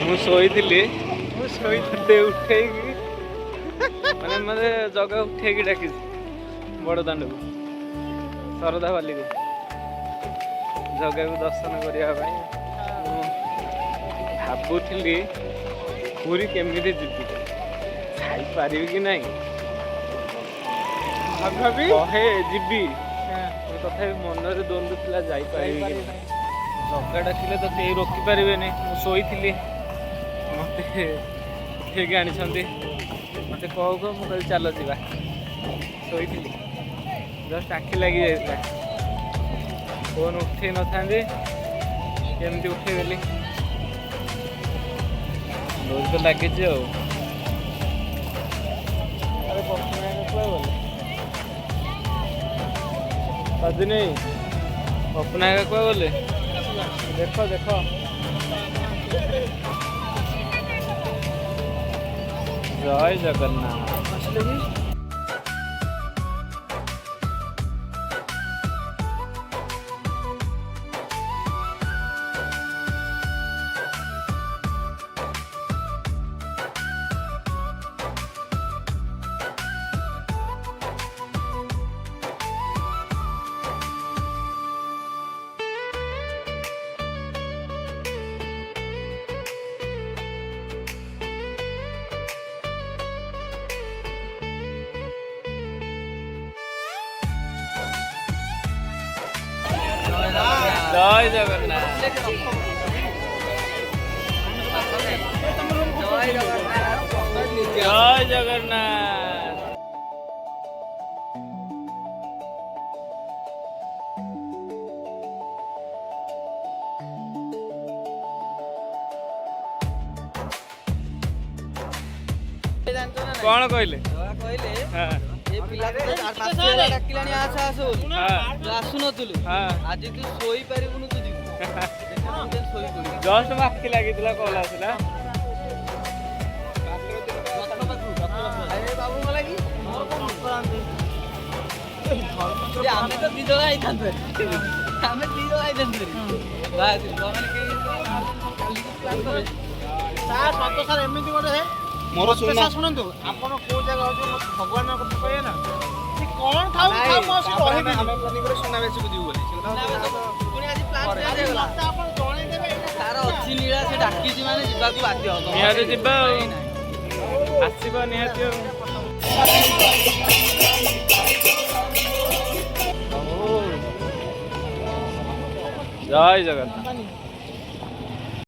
ମୁଁ ଶୋଇଥିଲି ମତେ ଉଠେଇକି ମାନେ ମତେ ଜଗା ଉଠେଇକି ଡାକିଛି ବଡ଼ ଦାଣ୍ଡକୁ ଶରଧା ବାଲିକୁ ଜଗାକୁ ଦର୍ଶନ କରିବା ପାଇଁ। ମୁଁ ଭାବୁଥିଲି ପୁରୀ କେମିତି ଯିବି, ଯାଇପାରିବି କି ନାହିଁ କହେ ଯିବି, ତଥାପି ମନରେ ଦ୍ୱନ୍ଦ୍ୱ ଥିଲା ଯାଇପାରିବି କି ନାହିଁ। ଜଗା ଡାକିଲେ ତ କେହି ରୋକିପାରିବେନି। ମୁଁ ଶୋଇଥିଲି ମତେ ଉଠେଇକି ଆଣିଛନ୍ତି, ମତେ କହୁ କହୁ ମୁଁ କହିଲି ଚାଲ ଯିବା। ଶୋଇଥିଲି ଜଷ୍ଟ ଆଖି ଲାଗି ଯାଇଥିଲା, ଫୋନ ଉଠେଇ ନଥାନ୍ତି କେମିତି ଉଠେଇଦେଲି। ଡୋରି ତ ଲାଗିଛି ଆଉ। ଆରେ ପପୁନା କୁଆ ଗଲେ ସଜିନି, ପପୁନା କୁଆ ଗଲେ ଦେଖ ଦେଖ। ଜୟ ଜଗନ୍ନାଥ। जय जगन्नाथ। जय जगन्नाथ। कौन कहले आज तू सोई पारिबुनु तू जीव जस्ट आखि लगी कल आसला आमे तो दिजो आइथांते आमे दिजो आइथांते बास गमन के सार सतो सार एमिति गोटे है मोर सुना सुनंतु आपण को जगह हो भगवान कथा कहए ना से कोन खाऊ खाऊ मोस रहिबे हम प्लानिंग करे सुना बेसी बुझिबो बोली पुनी आज प्लान चेंज होला आपण जणे देबे सार अछि लीला से डाकी जी माने जिबा को बाध्य हो निहाते जिबा आसीबा निहाते जय जगन्नाथ।